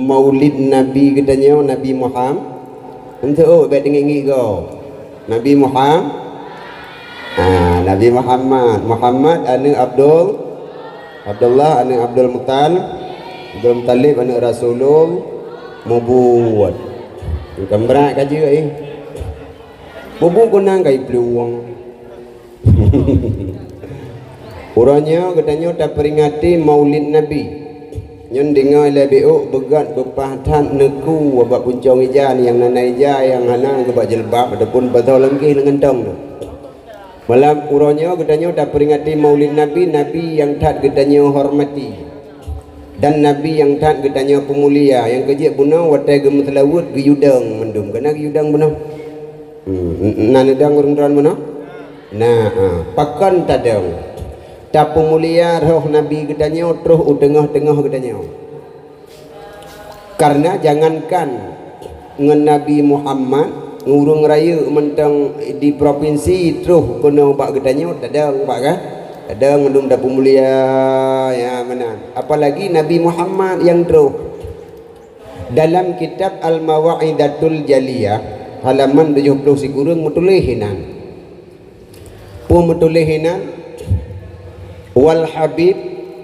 maulid Nabi katanya Nabi Muhammad. Untuk baik dengi go. Nabi Muhammad. Nabi Muhammad anu Abdullah anu Abdul Muttalib anu Rasulullah mubuat. Bukan berat kaji bubu kunang kai peluang. Uranya katanya tak peringati maulid Nabi. Nyon dengar lebiu begat bepahtan neku wabak puncong ijan yang nanai ija yang hanang kebak jelbab ataupun batau lengkih dengan tong tu. Malam uranya katanya tak peringati maulid Nabi, Nabi yang tak katanya hormati. Dan Nabi yang tak katanya pemulia, yang kejik bunau watai gemetelawut geyudang mendum. Kena geyudang bunau. Nanedang urang-urang bunau. Pakan tadang. Tak pemulia roh Nabi katanya terus tengah-tengah katanya. Karena jangankan ngen Nabi Muhammad ngurung raya mentang di provinsi terus kena bak katanya tadang bak kan? Tadang mendum tak pemulia ya mana. Apalagi Nabi Muhammad yang terus dalam kitab Al-Mawa'idatul Jaliyah halaman 70 sikurung mutulihinan. Mutulihinan wal Habib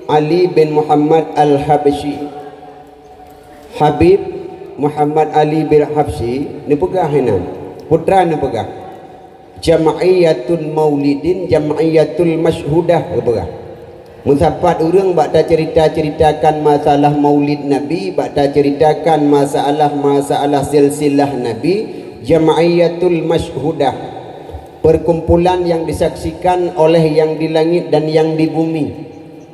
Ali bin Muhammad Al-Habsyi. Habib Muhammad Ali bin Habsyi ni pegah hinan. Putra ni pegah. Jam'iyatul Maulidin, Jam'iyatul Masyhudah pegah. Musapat urang bakta ceritakan masalah Maulid Nabi, bakta ceritakan masalah silsilah Nabi, Jam'iyatul Masyhudah. Perkumpulan yang disaksikan oleh yang di langit dan yang di bumi.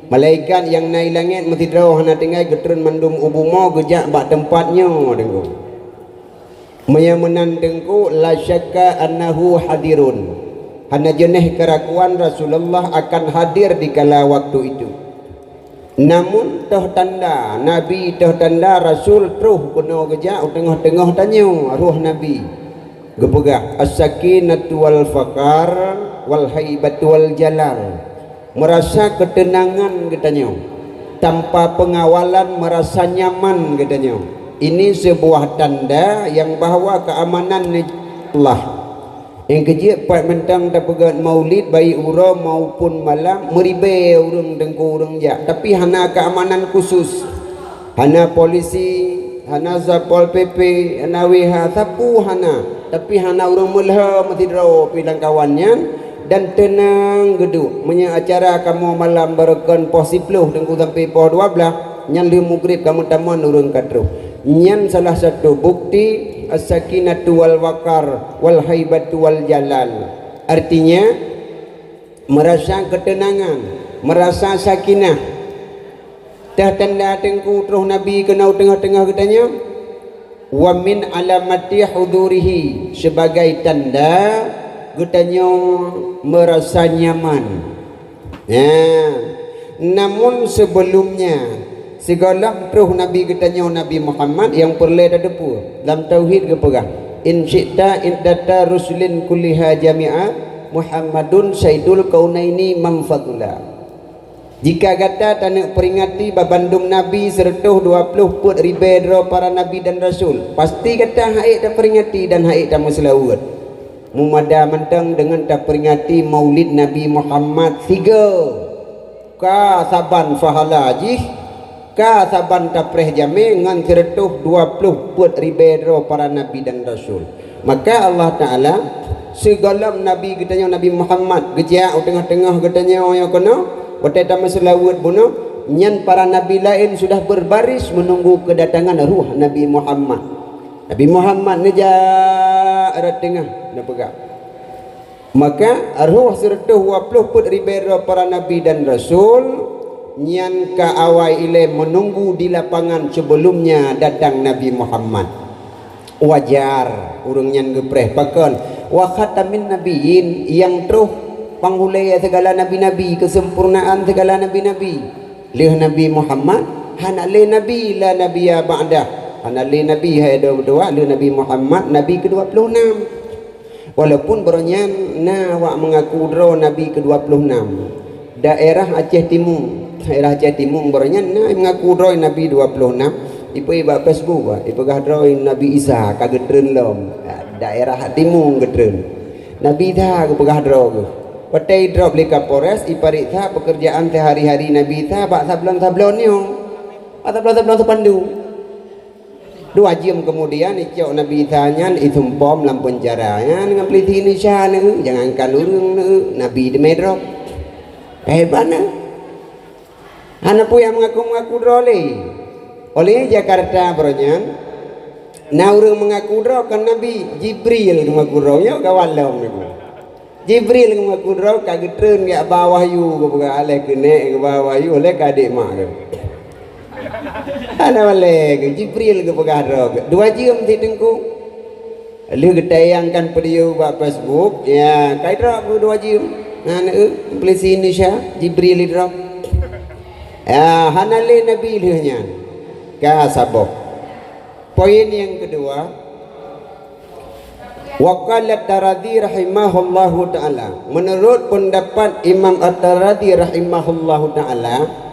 Malaikat yang naik langit mesti draw hana tinggal getrun mandum ubumo gejak bak tempatnya dengku. Maya menandengku la syakka annahu hadirun. Hana jeneh kerakuan Rasulullah akan hadir di kala waktu itu. Namun toh tanda Nabi, toh tanda Rasul terus kena gejak tengah-tengah tanya ruh Nabi. Gepegah as-sakinatu wal faqar wal haibatu wal jalal. Merasa ketenangan katanya, tanpa pengawalan merasa nyaman katanya. Ini sebuah tanda yang bahawa keamanan Allah. Yang kejip pak mentang tak pegat maulid baik ura maupun malam meribe urang dengku urang jak. Tapi hana keamanan khusus. Hana polisi, hana Zapol PP, hana WH sapu hana. Tapi hana urang mulha mesti draw pilang kawannya dan tenang geduk. Punya acara kamu malam barakan pos 10 dengku sampai pos 12 nyan li maghrib kamu taman urang kadro. Nyan salah satu bukti as-sakinatu wal waqar wal haibatu wal jalal. Artinya merasa ketenangan, merasa sakinah. Dah tanda tengku terus Nabi kena tengah-tengah katanya. Wa min alamati hudurihi, sebagai tanda katanya merasa nyaman. Namun sebelumnya segala terus Nabi katanya Nabi Muhammad yang perlu ada depu dalam tauhid ke pegah. In syi'ta iddata rusulin kulliha jami'a Muhammadun sayyidul kaunaini mamfadullah. Jika kata tanak peringati babandum Nabi sertuh 20 put ribedro para Nabi dan Rasul, pasti kata haik tak peringati dan haik tak maslawat. Mumada mentang dengan tak peringati maulid Nabi Muhammad 3 ka saban fahala jih ka saban tapreh jame ngan sertuh 20 put ribedro para Nabi dan Rasul. Maka Allah Ta'ala segala Nabi katanya Nabi Muhammad gejak tengah-tengah katanya yang kena watai tamu selawat bunuh nyan para nabi lain sudah berbaris menunggu kedatangan ruh Nabi Muhammad. Nabi Muhammad ngejak ada tengah nak pegang. Maka ruh sertuh 20 put ribera para nabi dan rasul nyan ka awai ile menunggu di lapangan sebelumnya datang Nabi Muhammad. Wajar urang nyan gepreh pakan wa khatamin nabiyyin yang terus panghulai segala nabi-nabi, kesempurnaan segala nabi-nabi. Leh Nabi Muhammad, hana le nabi la nabiya ba'dah. Hana le nabi hai dua le Nabi Muhammad nabi ke-26. Walaupun beronyan na wa mengaku dro nabi ke-26. Daerah Aceh Timur beronyan na mengaku dro nabi 26. ipo iba Facebook ipo drawing Nabi Isa kagetreun lom daerah timung getreun Nabi tha pegah draw ke patai drop li Kapolres iparit tha pekerjaan teh hari-hari Nabi tha bak sablon-sablon nyo sablon-sablon tepandu 2 jam kemudian icok Nabi tanya itumpom lampu penjara dengan peliti Indonesia jangankan urang Nabi di medrop hebatnya anak pu yang mengaku-ngaku drole oleh Jakarta bronyan nah urang mengaku draw kan Nabi Jibril mengaku draw nya kawalom niku Jibril mengaku draw kagetreun ya bawah yu kebuka aleh kene ke bawah yu oleh kadik mak ana wale Jibril ke pegadro 2 jam ti tengku lu getayangkan video ba Facebook ya kaidra 2 jam ana polisi Indonesia Jibril idro ya hanale Nabi lehnya ka sabok poin yang kedua waqala At-Taradhi rahimahullahu taala menurut pendapat Imam At-Taradhi rahimahullahu taala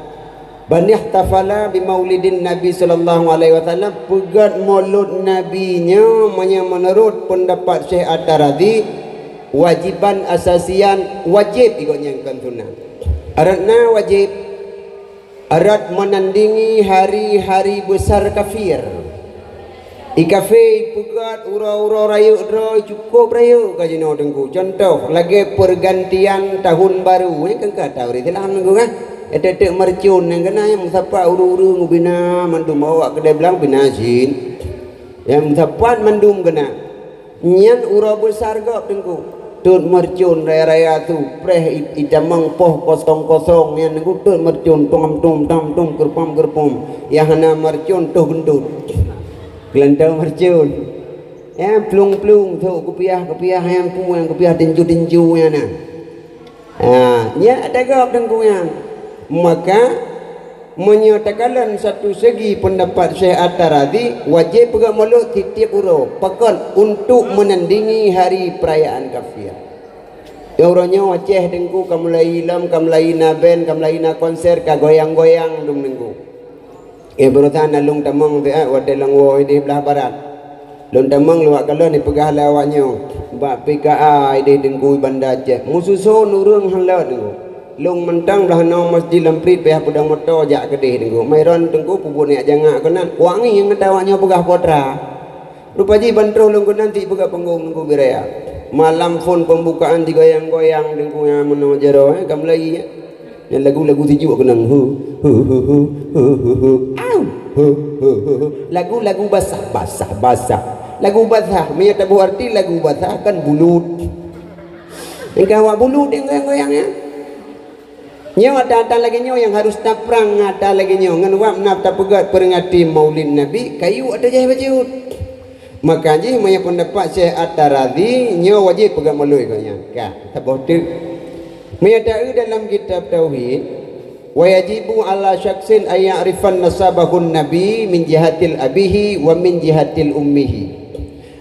Bani ihtafala bi maulidin Nabi sallallahu alaihi wasallam pegat maulud nabinya menurut pendapat Syekh At-Taradhi wajiban asasian wajib ikutnya kan sunnah aratna wajib arat menandingi hari-hari besar kafir ikafe pegat ura-ura rayu dro cukup rayu kajino dengku contoh lagi pergantian tahun baru kan kata uri telah nunggu kan etek mercun yang kena yang musapa uru-uru ngubina mandum bawa kedai belang binasin yang musapa mandum kena nyan ura besar gak tengku tut mercun raya-raya tu preh idamang poh kosong-kosong yang nengku tut mercun tom gerpom yang hana mercun tuh gendut gelantau mercun ya plung-plung tu kepiah yang kepiah tinju ya nah ya ada gak tengku yang maka menyatakan satu segi pendapat Syekh At-Taradhi wajib pegang maulud tiap uro pakat untuk menandingi hari perayaan kafir ya uranya wajib dengku kamulai ilam kamulai na band kamulai na konser ka goyang-goyang dum dengku berutan nalung tamang dia wadelang wo di belah barat lung tamang luak kalau ni pegah lawaknya bak PKA di dengku bandar Aceh mususun urang halau dengku long mentang dah no masjid lamprit pihak pedang motor jak kedih tengku mairon tengku pubun yak jangak kenan wangi yang ngtawanya pegah potra rupaji bantro long nanti pegah panggung tengku biraya malam phone pembukaan digoyang-goyang tengku yang meno jero kam lagi yang lagu-lagu tijuk kenang lagu-lagu basah lagu basah me tak berarti lagu basah kan bulut engkau bulut goyang-goyangnya nyo ada lagi nyo yang harus taprang ada lagi nyo ngan wap nap tapegat peringati maulid Nabi kayu ada jahit bajut maka je maya pendapat Syekh At-Taradhi nyo wajib pegang maulud katanya ka taboh tu maya dalam kitab tauhid wa yajibu ala syaksin ay ya'rifan nasabahun nabi min jihatil abihi wa min jihatil ummihi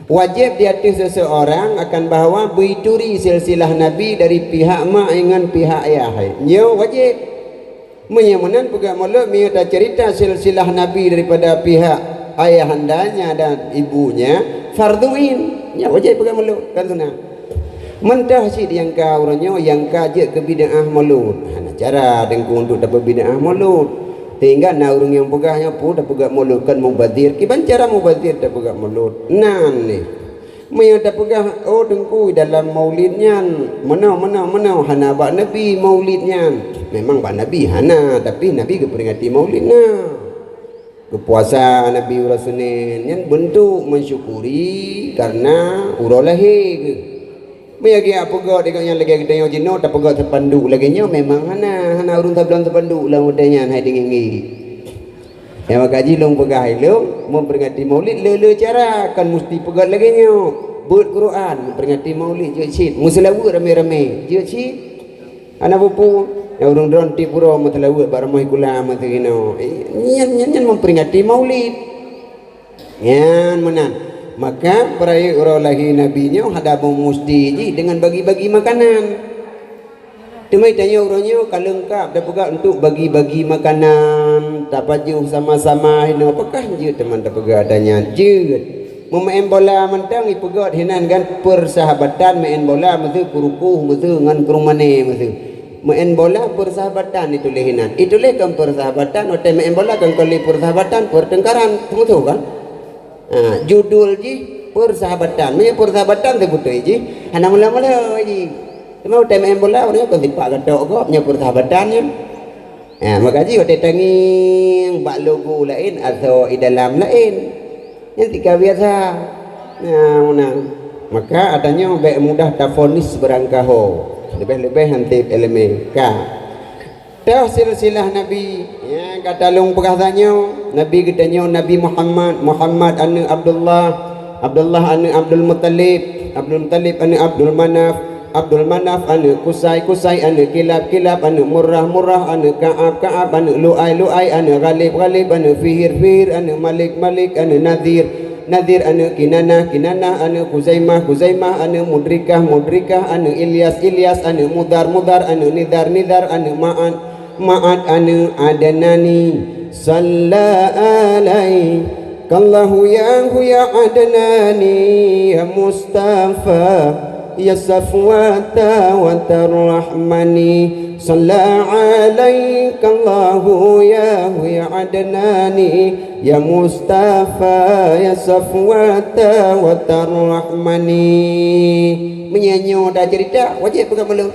wajib di atas seseorang akan bahawa berituri silsilah Nabi dari pihak mak dengan pihak ayah nyo wajib menyamanan pegang maulud mengata cerita silsilah Nabi daripada pihak ayahandanya dan ibunya farduin nyo wajib pegang maulud kan sunnah mentah si yang kau orangnya yang kaje ke bid'ah maulud cara dengku untuk dapat bid'ah maulud sehingga na orang yang pegahnya pun dah pegak mulut kan mubazir kiban cara mubazir dah pegak mulut nan ni maya dah pegah oh dengku dalam maulidnya mana hana bak Nabi maulidnya memang bak Nabi hana tapi Nabi keperingati maulidnya kepuasa Nabi Rasulullah yang bentuk mensyukuri karena urau lahir maya dia pegak dengan lagi kita yang jino tak pegak terpandu lagi nya memang hana urun tablon terpandu lah mudanya hai dengi ya maka jilong pegah ilung memperingati maulid le cara kan mesti pegat lagi nya buat Quran memperingati maulid je cit musalawu rame-rame je cit ana pupu ya urun dron ti pura matlawu baramai kula matino nyan memperingati maulid yan menan maka perayaan urau lahir Nabi nya hadapu musti dengan bagi-bagi makanan Temai tanya orangnya kalau lengkap dah pegang untuk bagi-bagi makanan, tak baju sama-sama hina apakah je teman dah pegang adanya je. Main bola mentang i pegang hinan kan persahabatan main bola mesti kurukuh mesti ngan kerumane mesti. Main bola persahabatan itu lehinan. Itu leh kan persahabatan, otai main bola kan kali persahabatan, pertengkaran, kamu tahu kan? Judul ji persahabatan, main persahabatan tu betul ji. Hana mula-mula ji. Cuma utai main bola orangnya kau tipak gatok kau punya persahabatannya. Makanya utai tanging bak logo lain atau di dalam lain. Yang tiga biasa. Maka adanya baik mudah tafonis berangkaho. Lebih-lebih nanti elemen ka. Dah silsilah Nabi. Ya kata long perkataannya Nabi katanya Nabi Muhammad anu Abdullah anu Abdul Muttalib anu Abdul Manaf anu Kusai anu Kilab anu Murrah anu Ka'ab anu Lu'ai anu Ghalib anu Fihir anu Malik anu Nadir anu Kinanah anu Kuzaimah anu Mudrikah anu Ilyas anu Mudar anu Nidar anu Ma'ad anu Adnani Salla alaikallahu ya Adnani ya Mustafa ya Safwata wa Tarrahmani Salla alaikallahu ya Adnani ya Mustafa ya Safwata wa Tarrahmani. Menyanyi dah cerita wajib pegang belum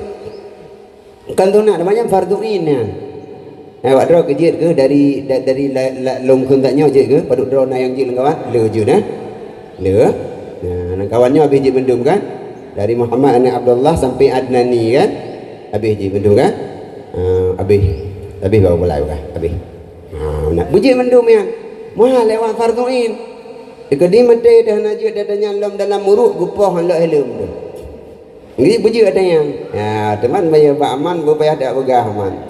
kalau nak namanya farduin ya. Awak draw ke je ke dari long kun tak nyo je ke paduk draw na yang je kawan le je nah le nah kawannya habis je bendum kan dari Muhammad anak Abdullah sampai Adnani kan habis je bendum kan habis bawa bola kan habis nak buji bendum yang mahal lewat farduin ikedi mate dah najud dadanya lom dalam muruk gupoh hendak helum tu ngi buji ada yang teman bayar pak aman bayar dak begah aman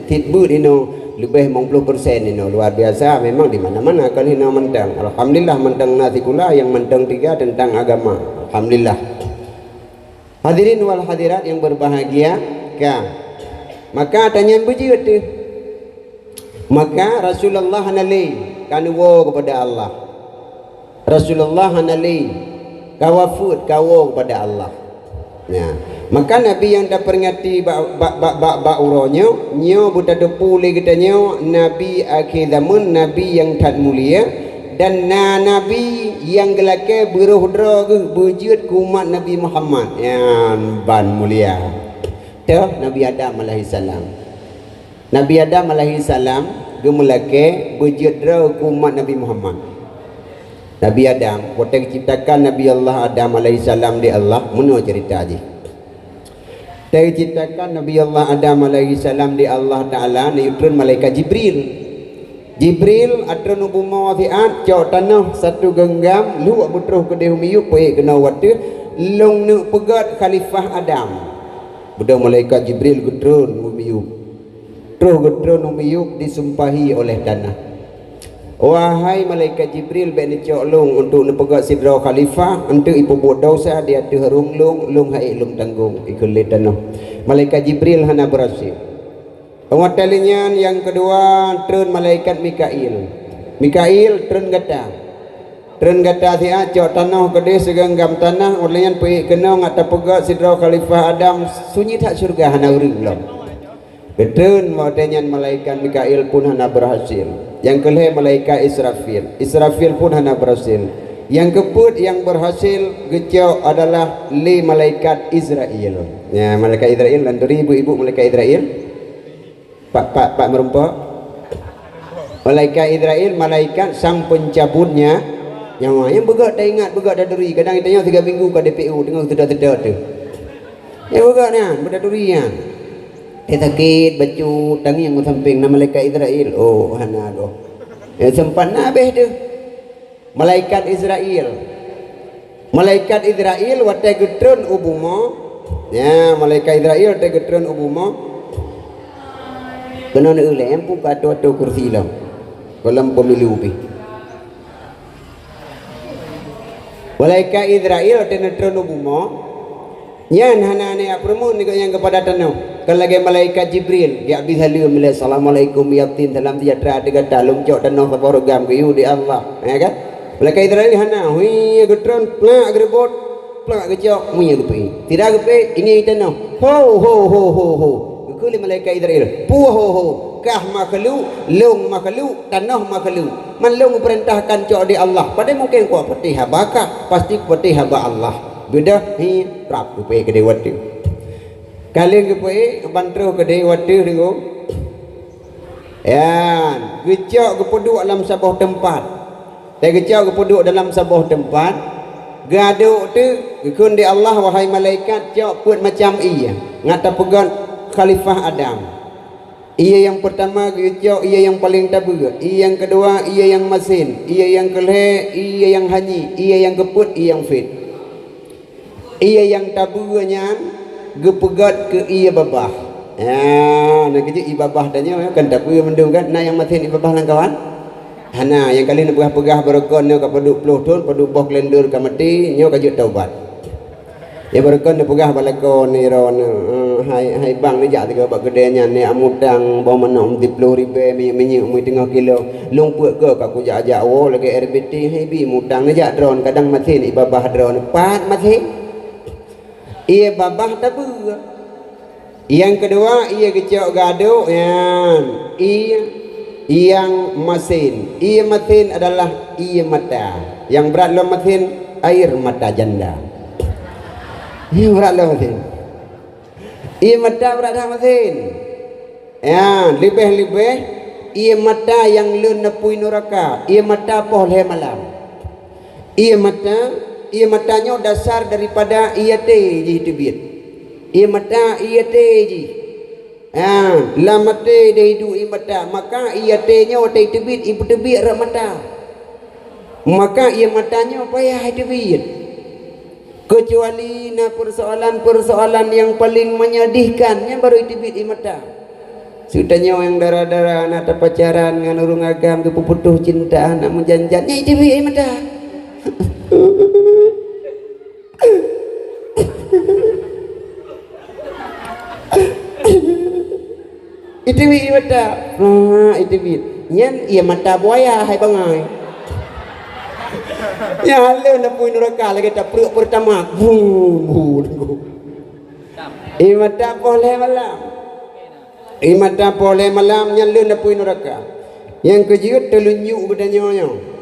tidbu dino lebih 50% dino luar biasa memang di mana-mana kalau hina mentang alhamdulillah mentang nasi kula yang mentang 3 tentang agama alhamdulillah. Hadirin wal hadirat yang berbahagia maka tanya buji itu maka Rasulullah nali kanuwo kepada Allah Rasulullah nali kawafud kawo kepada Allah. Ya, maka Nabi yang dah peringati bak uronyo nyo buta depule katanya Nabi akhir zaman Nabi yang tak mulia dan Nabi yang gelake beruhdra berjud kumat Nabi Muhammad yang ban mulia tu Nabi Adam alaihissalam. Nabi Adam alaihissalam gemelake berjudra kumat Nabi Muhammad. Nabi Adam waktu diciptakan Nabi Allah Adam alaihissalam di Allah mana cerita aja diciptakan Nabi Allah Adam alaihissalam di Allah Ta'ala niutron malaikat Jibril atron ubuma wafiat cok tanah satu genggam lu butuh ke dehumiyuk poe kena waktu long nu pegat khalifah Adam budak malaikat Jibril gutron umiyuk terus gutron umiyuk disumpahi oleh tanah. Wahai malaikat Jibril bani long untuk nepegat sidra khalifah untuk ibu buat dosa dia tu harung long hai long tanggung ikulit tanah. Malaikat Jibril hana berhasil. Pengwatalinya yang kedua turun malaikat Mikail turun gata si acok tanah kedai segenggam tanah olayan pergi kena ngata pegat sidra khalifah Adam sunyi tak surga hana urang belum. Betul maudanya malaikat Mikail pun hana berhasil. Yang kelih malaikat Israfil pun hana berhasil. Yang keput yang berhasil gecau adalah li malaikat Israel. Ya malaikat Israel dan ibu malaikat Israel. Pak merumpa. Malaikat Israel malaikat sang pencabutnya nyawa. Yang begak tak ingat begak dah duri. Kadang kita 3 minggu ke DPU tengok tidak tu. Ya begak ni bedak duri ya. Sakit baju tangi yang samping nama malaikat Israel. Oh hana doh. Ya sempat habis tu. Malaikat Israel wate getron ubuma. Ya malaikat Israel wate getron ubuma. Kena nak ulai yang pun kata kursi lah. Dalam pemilu ubi. Malaikat Israel wate getron ubuma. Yan hana ni apramun ni yang kepada tanah. Kalau lagi malaikat Jibril dia habis halu mula assalamualaikum ya tin dalam sejahtera ada kata lomcok dan noh program ke di Allah ya kan. Malaikat Israel hana hui getron plak gerbot plak gecok munya gepe. Tidak gepe ini tanah. Ho ho ho ho ho. Kuli malaikat Israel. Pu ho ho. Kah makhluk, long makhluk, tanah makhluk. Man long perintahkan cok di Allah. Pada mungkin kuat peti habaka, pasti peti haba Allah. Beda hi prap gepe ke dewati. Kalian kepai bantro ke dewati dengo. Ya, gecok kepuduk dalam sebuah tempat. Dia gecok kepuduk dalam sebuah tempat. Gaduk tu kekun di Allah wahai malaikat cok put macam iya. Ngata pegang Khalifah Adam. Ia yang pertama gecok ia yang paling tabur. Ia yang kedua ia yang masin. Ia yang keleh, ia yang haji. Ia yang keput, ia yang fit. Ia yang taburnya gepegat ke iya babah. Nak kerja ibabah tanya kan tak punya mendung kan. Nak yang matin ibabah lang kawan. Hana yang kali nak pegah berkon nak paduk puluh ton paduk boh lendur ka mati nyo kajut taubat. Ya berkon nak pegah balakon ni ron hai bang ni jak tiga bak gedenya ni amudang bawa menom di 10,000 minyak mui tengah kilo lumpuk ke ka ku jak wo lagi RBT hai bi mudang ni jak drone kadang matin ibabah drone pat matin. Ia babah tabu. Yang kedua ia kecok gaduh yang ia yang masin. Ia masin adalah ia mata. Yang berat lo masin air mata janda. Ia berat lo masin. Ia mata berat dah masin. Ya, lebih-lebih ia mata yang lun napui neraka. Ia mata poleh malam. Ia matanya dasar daripada ia teji tibit. Ia mata ia teji. La mate de hidu ia mata, maka ia tenya te tibit ibu tibit ra mata. Maka ia matanya payah tibit. Kecuali na persoalan-persoalan yang paling menyedihkan yang baru tibit ia mata. Sudahnya yang darah-darah anak pacaran dengan urung agam ke puputuh cinta anak menjanjannya tibit ia mata. Itu bi mata. Itu bi. Nyen ia mata buaya hai bangai. Ya halu na pui neraka lagi tak perut pertama. Ia mata boleh malam. Ia mata boleh malam nyen lu na pui neraka. Yang kejut telunjuk bedanya.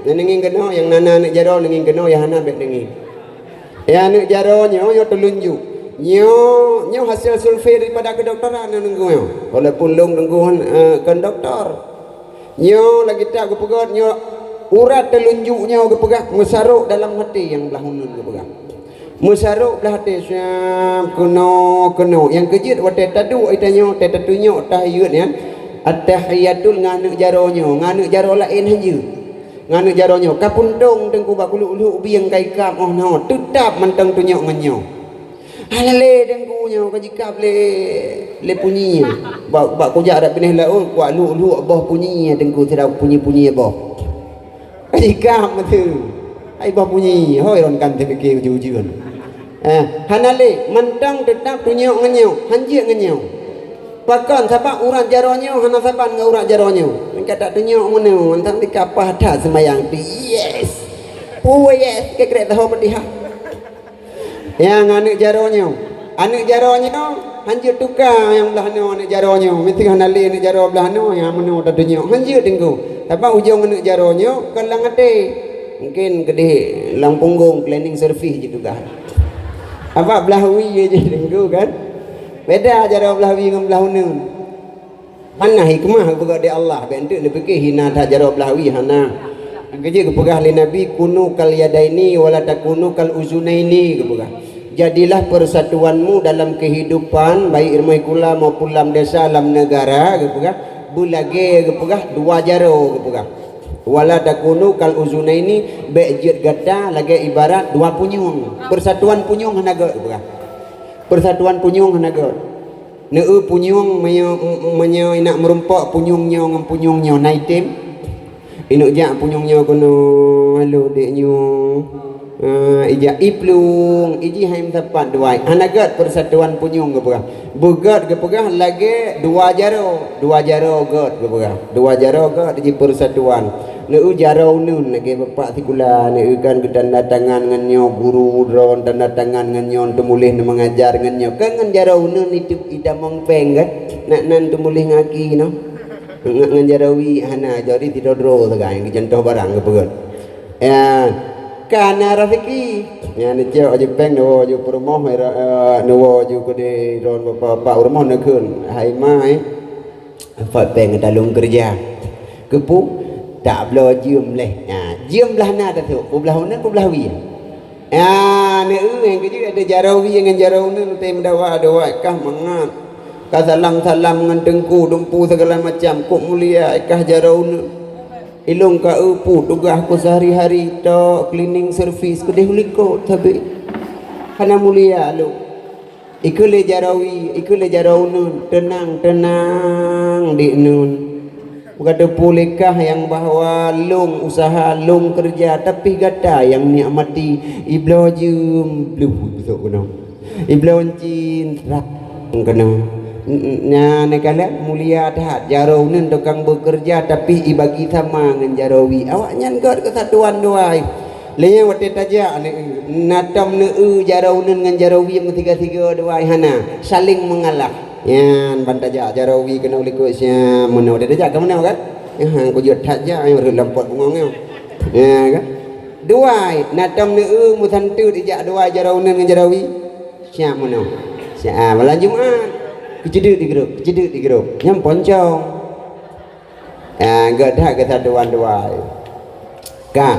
Yang nengin kena yang nana nak jaro nengin kena yang hana bet nengin. Ya nak jaro nyo telunjuk. Nyo hasil sulfir daripada kedokteran nunggu nyo. Walaupun long nungguan kan doktor. Nyo lagi tak aku pegat nyo urat telunjuknya aku pegang mesaruk dalam hati yang belah hunun aku pegang. Mesaruk belah hati syam kena. Yang kejut wate tadu itanyo tetunyo tahiyut ya. At-tahiyatul nganu jaronyo, nganu jaro lain hanya. Nganu jaronyo kapundong tengku bakulu biang kai kap oh no tetap mentang tunyo nganyo. Halale dengkunya kajikap le punyi. Bak ko jak dak pineh la oh kuat lu boh punyi dengku tidak punyi boh. Kajikap matu. Ai boh punyi hoi ron kan te fikir jujun. Hanale mentang tetap tunyo nganyo, hanjik nganyo. Pakan sabak urat jaronyo hana saban ngau urat jaronyo. Engka tak tunyo meno mentang dikapah dak semayang. Yes. Oh yes, ke krek tahu petiha. Yang anak jaronyo hanjir tukar yang belah no anak jaronyo mesti hanali anak jaro belah no yang meno tadunyo hanjir tengku apa ujung anak jaronyo kalang ate mungkin gede lang punggung cleaning service gitu kan apa belah wi je tengku kan beda jaro belah wi dengan belah hunun mana hikmah begat di Allah bentuk lebih ke hina dah jaro belah wi hana kerja kepegah li Nabi kunu kal yadaini wala takunu kal uzunaini kepegah. Jadilah persatuanmu dalam kehidupan baik irmai kula maupun dalam desa dalam negara kepegah. Bulage kepegah dua jaro kepegah. Wala takunu kal uzunaini bejit gata lagi ibarat dua punyung. Persatuan punyung hanaga kepegah. Persatuan punyung hanaga. Neu punyung menyo nak merumpak punyungnya dengan punyungnya naitim. Inuk jak punyungnya kono halo deknyo ija iplung iji haim tepat duai anagat persatuan punyung gepegah begat gepegah lagi dua jaro god gepegah dua jaro god iji persatuan neu jaro nun lagi bapak tikula neu kan tanda tangan ngenyo guru dron tanda tangan ngenyo tumulih mengajar ngenyo kan ngan jaro nun itu ida mongpeng kan nak nan tumulih ngaki no ngan jarawi hana jadi tidak dro segai contoh barang gepegah ya kana rafiki ya ni ceo aja peng no ju perumoh no ju kode ron bapak rumah nak kun hai mai fa peng dalung kerja kepu tak belo jium leh ya jium belah na tu ku belah una ku belah wi ya ni yang kerja ada jarawi dengan jarauna tem dawa dawa kah mangat kah salam dengan dengku dumpu segala macam kok mulia kah jarauna ilung ka upu tugas aku sehari-hari to cleaning service kedeh liko tapi kana mulia lu ikule jaraunun tenang di nun bukan pulekah yang bahwa lung usaha lung kerja tapi gata yang nikmati iblau jum blue besok kena iblau cin rak kena nya nekala mulia dah jaraunin tukang bekerja tapi ibagi sama dengan jarawi awak nyan god kesatuan doai lenya wate taja natam neu jaraunin dengan jarawi yang tiga-tiga doai hana saling mengalah yan bantaja jarawi kena uliko sia mana wate taja kamu kan hang ko jot taja yang lampot bungong ya kan doai natam neu mutantu dijak doai jaraunin dengan jarawi sia mana sia malam Jumaat kejedut di grup nyam poncong gak dah kata doan ka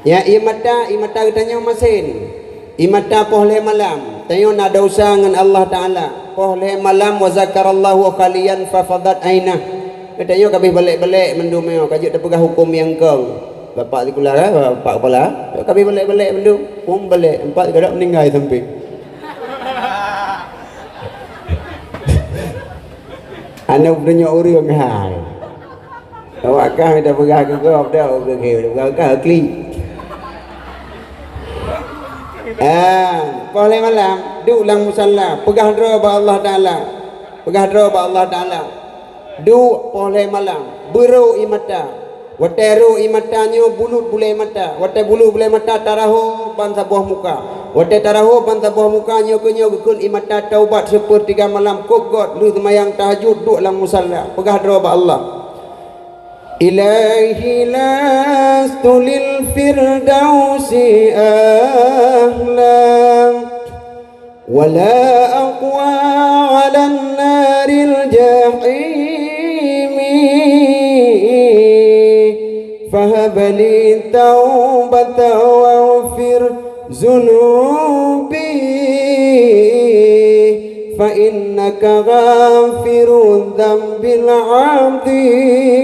ya imata tanya masin imata pohle malam tayo na dosa dengan Allah Taala pohle malam wa zakarallahu khalian fa fadat aina tayo kabeh balik-balik mendumeo kajuk terpegah hukum yang keng bapak dikular bapak kepala kabeh balik-balik mendum balik empat gadak meninggal sampai anak punya orang hal awak kah dah pegah ke kau dah ke kli boleh malam du lang musalla pegah dra ba Allah Taala du boleh malam beru imata wateru imatanyo bulut bulai mata wate bulu bulai mata taraho bangsa buah muka wate taraho bangsa buah muka nyo kekun imata taubat sepertiga malam kogot lu semayang tahajud duk lang musalla pegah dra ba Allah ilahi lastu lil firdausi ahlam wala aqwa ala naril jahimi fahab li taubata waghfir zunubi fa innaka ghafirudz dzambil azimi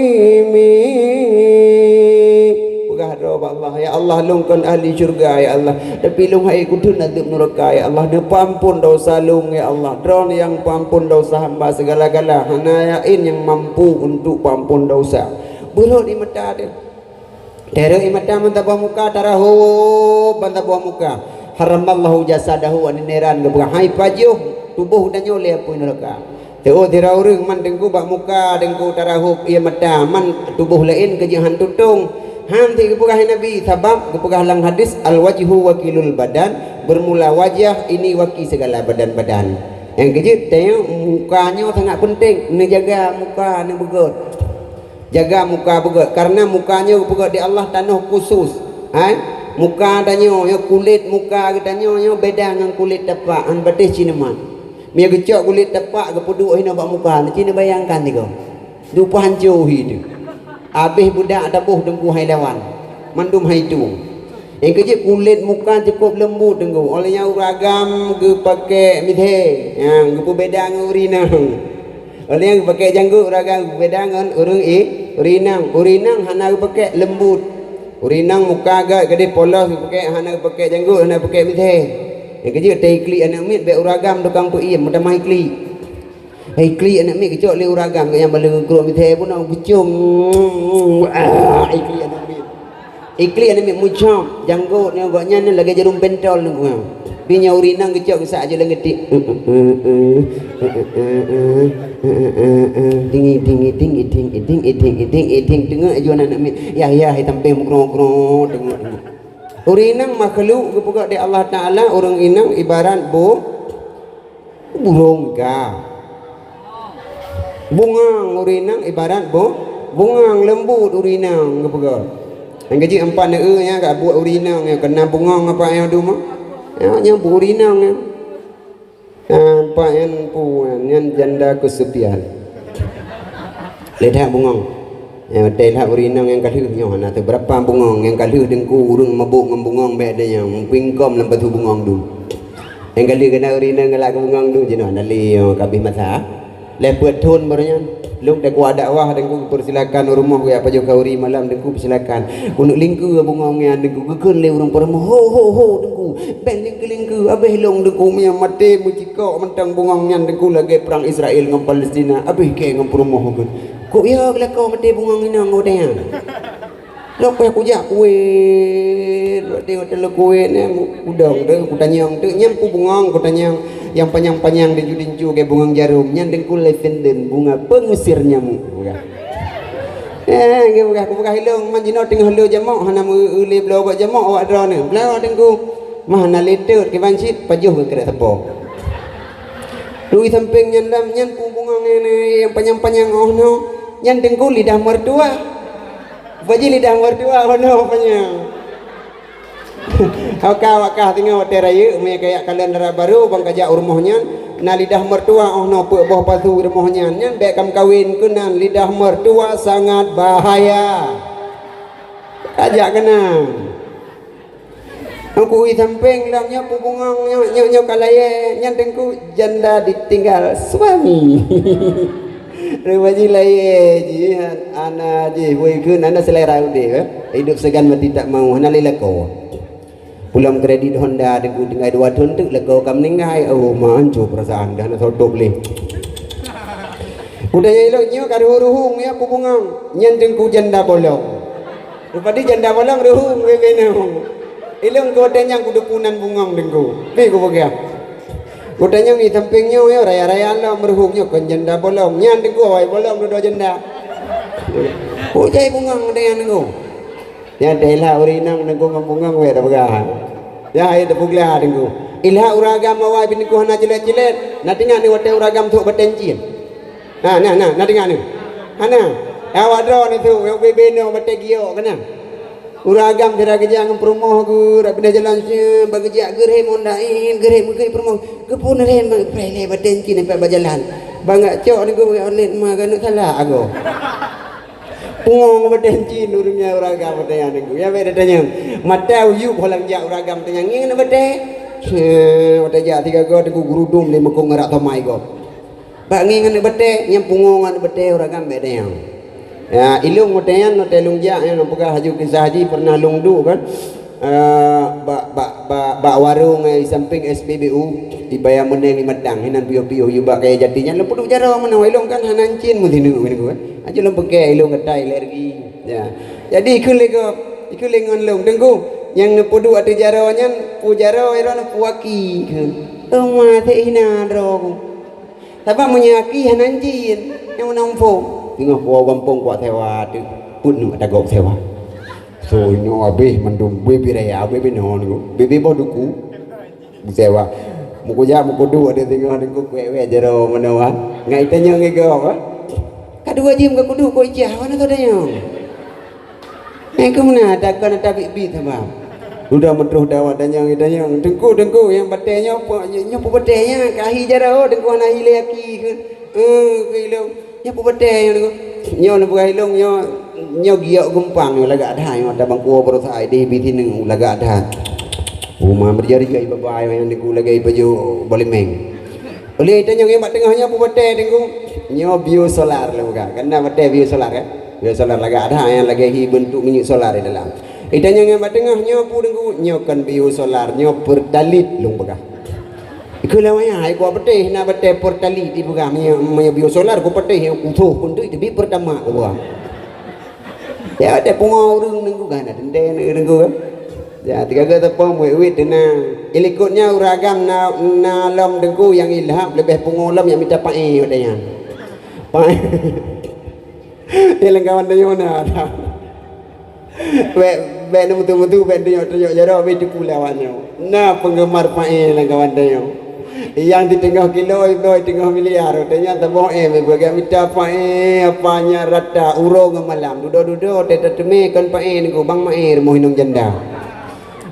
pegah doa Allah ya Allah lungkan ahli syurga ya Allah tapi lung hai kudun adab neraka ya Allah dia pampun dosa lung ya Allah dron yang pampun dosa hamba segala-gala hanayain yang mampu untuk pampun dosa buruk di mata dia Dero imata mantabah muka tarahu bantabah muka haramallahu jasadahu anineran gebuka hai pajuh tubuh dan nyole apa neraka teo tira urang man dengku bak muka dengku tarahu ia mata man tubuh lain kejahan tutung ham ti gebuka nabi sabab gebuka lang hadis al wajhu wakilul badan bermula wajah ini waki segala badan-badan yang kejut teo mukanya sangat penting ni jaga muka ni begot jaga muka begot karena mukanya begot di Allah tanah khusus muka tanyo yo kulit muka tanyo yo beda dengan kulit tapak an batis cineman mia gecok kulit tapak ke puduk hina bak muka ni cina bayangkan ni kau dupa hancur hidup habis budak tabuh dengku haidawan mandum haitu yang kecil kulit muka cukup lembut dengku olehnya ragam ke pakai mithe yang ke beda dengan urinang oleh yang pakai janggut ragam beda dengan urinang hana pakai lembut urinang muka agak gede polos pakai hana pakai janggut hana pakai mithe yang kecil taikli anak mit be uragam tukang puim mudah mai kli kli anak mit kecok le uragam yang baleng keruk mithe pun nak kucum kli anak mit Ikli ana mik mucam, janggut ni agaknya ni lagi jarum pentol ni gua. Pinya urinang kecok sak aja lengetik. Tinggi tengok aja anak mik. Ya tampil mukro tengok. Urinang makhluk kepuka di Allah Taala, orang inang ibarat burung ka. Bungang urinang ibarat bungang lembut urinang kepuka. Yang kecil empat ne nya kat buat urinang yang kena bungang apa yang tu mah. Yang urinang yang. Empat yang yang janda kesepian. Ledak bungang. Yang telah urinang yang kaluh nya ana tu berapa bungang yang kaluh dengku urang mabuk ngam bungang bae dia yang pingkom lam batu bungang tu. Yang kali kena urinang ngalak bungang tu jenah nali kabih masa. Lepet thun baranya. Lung dak kuat dakwah dengku persilakan rumah we apa jo kauri malam dengku persilakan. Kunuk lingku bungang yang dengku gekeun le urang permo ho dengku. Ben lingku abeh long dengku nya mate mucikok mentang bungang yang dengku lagi perang Israel ngam Palestina. Abeh ke ngam permo geun. Kok ya kelakau mate bungang inang godang. Lok pe kujak kuit. Hotel kuit ni udang dah kutanyang tu nyam pu bungang kutanyang yang panjang-panjang dinju-dinju ke bungang jarum nyan dengkul lavender bunga pengusir nyamuk. Ge buka hilung manjino tengah helu jamak hana uli blau buat jamak awak dra ni. Blau dengku mahana letet ke bancit pajuh ke kereta tepo. Lui samping nyan lam nyan pu bungang ni yang panjang-panjang oh no nyan dengkul lidah mertua. Bagi lidah mertua ono panjang. Wakah tengok hotel raya me kayak kalender baru bang kajak rumahnya na lidah mertua ono pe boh pasu rumahnya nyan bek kam kawin kunan lidah mertua sangat bahaya. Kajak kena. Aku samping lamnya pubungang nyo kalaye nyan tengku janda ditinggal suami. Rewaji laye ji ana ji wei keun ana selera ude hidup segan mati tak mau hana lelako. Pulang kredit Honda dengku dengan 2 tahun tu lego kam ninggai oh mancu perasaan dah nak sodok le. Udahnya eloknya karuhung ya pubungang nyan dengku janda bolong. Rupadi janda bolong ruhung wewenong. Ilong godanya kudupunan bungang dengku. Pi ku bagia. Godanya ni sampingnya ya raya-raya Allah merhumnya kan janda bolong. Nyan dengku oi bolong dua janda. Oh jai bungang dengan dengku. Ya delah urinang dengku ngambungang we dah ya ai dah pugla dengku. Ilha uragam awai bin ku hana jelet-jelet. Na tinggal ni hotel uragam tu betencin. Nah tinggal ni. Hana. Awak dro ni tu yo bebeno betegio kana. Uragam dira kerja ngam promoh ku rak pindah jalan se bagejak gerhe mondain gerhe mukai promoh kepun ren prele betencin sampai berjalan. Bangak cok ni ku online mah kan salah aku. Pungong betencin urungnya uragam betanya ni ku. Ya be datanya. Mata uyu holang jak uragam tanya ngin bete. Wata jak 3 go ku gurudum le mekong ngarak tomai go. Bak ngin bete nyam pungongan bete uragam betanya. Ya ilung hotelan hotel lungjak yang nampakah haju kisah haji pernah lungdu kan bak warung di samping SPBU dibayar meneng medang hinan pio-pio yu bak kaya jatinya lepu duk jaro mana ilung kan hanancin mudinu ni ku aja lempek ilung ketai alergi ya jadi ikut lengan lung dengku yang nepudu atu jaro nyan pu jaro iron puaki ke ma te hina ro tapi menyaki hanancin yang nampo tengah puau kampung kuat sewa tu pun ada gok sewa so nyo abih mandum bebi raya bebi no bebi boh duku sewa muku ja muku du ada tengah dengku kue jero menawa ngai tanya ngai gok kadua jim ke kudu ko ijah mana tu danya ngai ke mana ada kan ada bibi sama udah menteruh dawat tanya dengku yang batenya nyo batenya kahi jero dengku ana hile aki ke ilung nya pubete nyo na bukai long nyo giok gumpang laga ada yo ada bangku berusai di biti neng laga ada rumah berjari kai babai yang diku lagai baju bolimeng oleh itu nyo ngemat tengahnya pubete dengku nyo biosolar lo kan karena bete biosolar kan biosolar laga ada yang lagi bentuk minyak solar di dalam itu nyo ngemat tengah nyo pu dengku nyo kan biosolar nyo pertalit long bagah Ikulawanya hai ko pete na bete portali di buka me biosolar ko pete yang utuh kuntu itu bi pertama ko buka. Ya ada pungo urang nengku kan ada nengku kan. Ya tiga kata pom wit tenang. Ilikutnya uragam na lom dengku yang ilham lebih pungolam yang minta pae katanya. Pae. Yang kawan dia mana ada. Be mutu-mutu be dia jaro be di pulauannya. Nah penggemar pae yang kawan dia. Yang di tengah kilo itu tengah miliar katanya tabo bagi minta pae apanya rata urung malam duduk teteme kan pae niku bang maer mau hinung janda.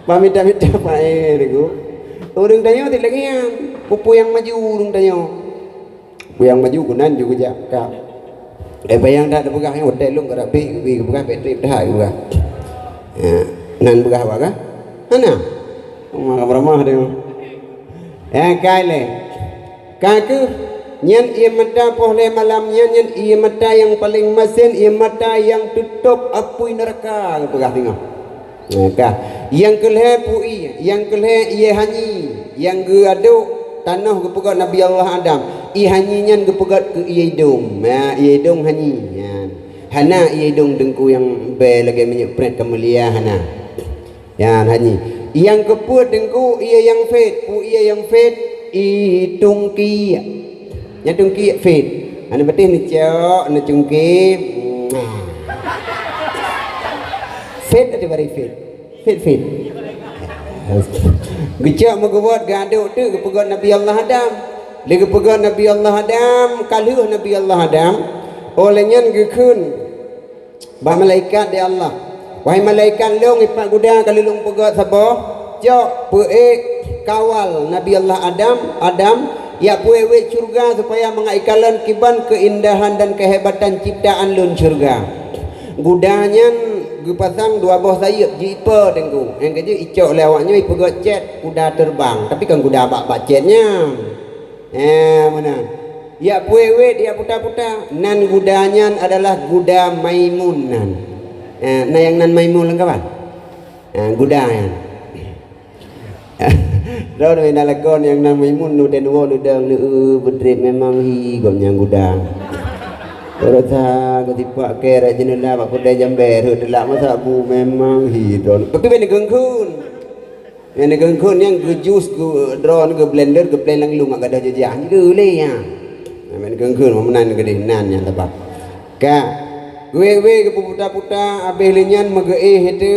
Pamita pae niku. Urang dayo tilagian pupu yang maju urang dayo. Pupu yang maju kunan juga jak. Bayang dah buka yang hotel lu kada pi buka trip dah juga. Nan buka apa kah? Mana? Ramah dia. Kale. Kaku nyan ia mata pohle malam nyan ia mata yang paling masin ia mata yang tutup apui neraka buka tengok. Yang kelhe pui, yang kelhe ia hanyi, yang geaduk tanah kepegat Nabi Allah Adam. I hanyinya kepegat ke iedong. Iedong hanyi. Hana iedong dengku yang be lagi menyepret kemulia hana. Ya hanyi. Yang keput dengku ia yang fet, ia yang fet i tungki. Yang tungki fet. Ana betul ni cok, ana tungki. Fet ada bari fet. Fet. Gejak megawat gaduk tu kepegat Nabi Allah Adam. Lagi pegang Nabi Allah Adam, kaluh Nabi Allah Adam, olehnya gekun, bah malaikat di Allah. Wahai malaikat long ipak guda kalilung pegang sabo, jok puek kawal Nabi Allah Adam, ya puek surga supaya mengaikalan kiban keindahan dan kehebatan ciptaan lun surga. Gudanya gepasang dua buah sayap jipa dengku. Yang kerja icok lewatnya ipegat jet kuda terbang, tapi kan kuda bak jetnya. Mana? Ya puewe dia puta-puta. Nan gudanya adalah guda Maimunan. Nah yang nan Maimun lengkap kan? Guda yang. Dah ada nalagon yang nan Maimun nu den wo nu dang nu bedrip memang hi gom yang guda. Terasa ketipak kera jenela pak kuda jamber delak masa bu memang hi don. Tapi bene gengkun. Yang negengkun yang ke jus ke drone ke blender ke plan lang lung agak dah jejak ni ke le ya. Men gengkun memenan ke nan yang tepat. Ka we ke puta-puta abeh lenyan megeh itu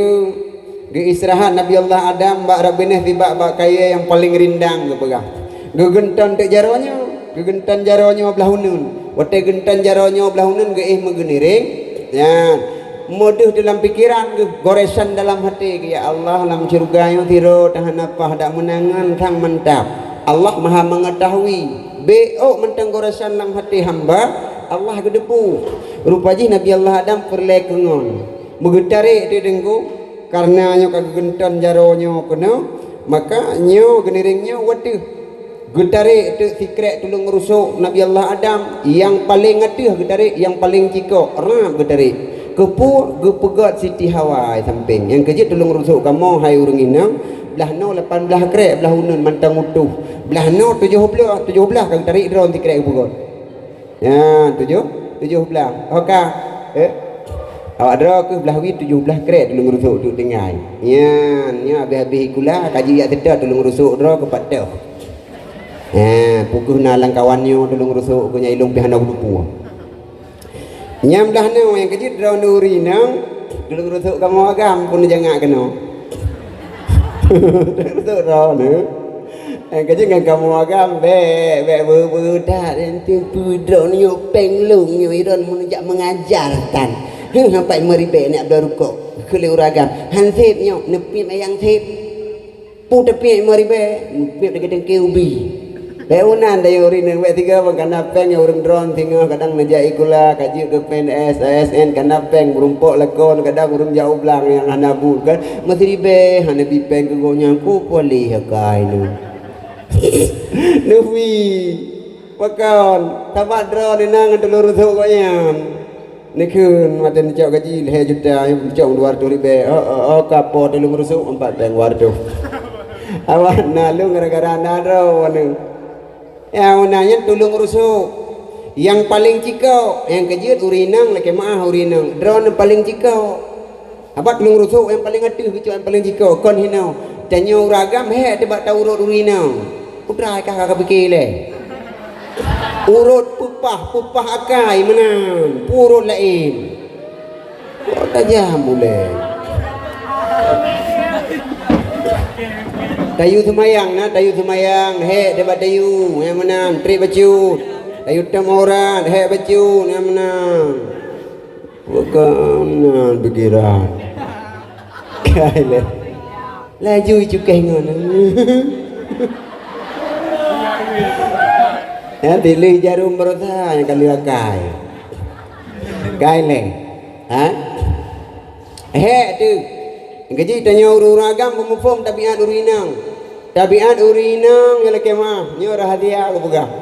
ge istirahat Nabi Allah Adam bak rabineh tiba bak kaya yang paling rindang ke pegang. Gegentan tek jaronya, gegentan jaronya belah hunun. Wate gentan jaronya belah hunun ge megeniring. Ya. Moduh dalam pikiran goresan dalam hati ya Allah dalam surga yang tiro tahan apa dak menangan kang mantap Allah maha mengetahui bo mentang goresan dalam hati hamba Allah gedepu rupanya Nabi Allah Adam perlekengon begetari di dengku karena nyo kagentan jaronyo kena maka nyo geniringnya waduh getari itu secret tulung rusuk Nabi Allah Adam yang paling ngetih getari yang paling ciko rap getari kepu gepegat Siti Hawa samping yang kerja tolong rusuk kamu hai urang inang belah no 18 krek belah unun mantang utuh belah no 17 kang tarik drone ti krek kepegat ya 17 oka awak dra ke belah wi 17 krek tolong rusuk duk dengai ya habis-habis kula kaji yak tedah tolong rusuk dra ke patah pukuh nalang kawannya tolong rusuk ke nyai long pihana dupu nyam dah no yang kecil draw nuri nang dulu rusuk kamu agam pun jangan kena rusuk draw no yang kecil kan kamu agam be dah nanti draw ni penglung yo iron menjak mengajarkan sampai meribe nak berukuk kele uragam hansip nyo nepip ayang sip pu tepi meribe nepip dekat keubi Leunan dari urin yang tiga karena peng yang urung drone tinggal kadang najai kula kaji ke PNS ASN karena peng berumpuk lekon kadang urung jauh belang yang hanabu kan mesti dibe hanabi peng ke gonyangku poli hakai nu nufi pakon tabat drone nang telur rusuk goyang nikun maten cok gaji leh juta yang cok 200 ribu kapo telur rusuk 4 peng wardo awan nalu gara-gara nadro wanu yang nanya tulung rusuk Yang paling cikau, yang kejut urinang laki maah urinang. Drone paling cikau. Abad belum rusuk yang paling atuh gitu yang paling cikau. Kon hinau. Tanya uragam he debat tahu urut urinang. Putra kakak fikir le. Urut pupah akai menang. Purut lain. Kok tajam boleh. Tayu semayang nah, tayu semayang he debat tayu yang menang. Tri baju. Tayu tamoran he baju yang menang. Bukan pikiran. Kailah. Laju cukai ngono. Ya pilih jarum berusaha yang kali pakai. Kailah. Ha? Tu. Gaji tanya uragam pemufum tabiat urinang. Tabiat urinang yang kemah. Nyo rahasia aku pegang.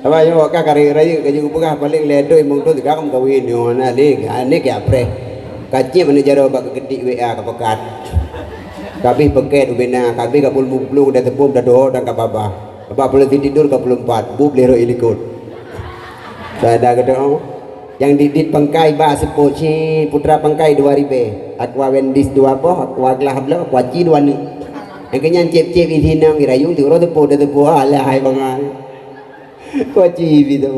Apa yo ka kari raya gaji aku pegang paling ledo imong tu tiga kamu kawin yo na lik ane ke apre. Kaci mana jaro bak ketik WA ka pekat. Kabih peket ubena, kabih kapul muplu dah tepum dah doh dan kababa. Bapa boleh tidur kapul 4, bu lero ilikut. Sada kata yang didit pangkai ba sepoci putra pangkai 2000. Aqua Wendis 2 apa? Aqua Glahbla, Aqua Ci 2 ni. Yang kenyan cep-cep isinang irayung tu ro tepu dah tepu ala hai bangai. Aqua Ci gitu.